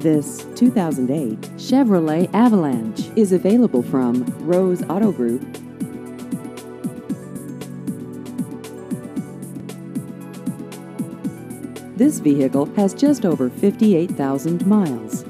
This 2008 Chevrolet Avalanche is available from Rose Auto Group. This vehicle has just over 58,000 miles.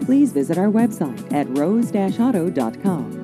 Please visit our website at rose-auto.com.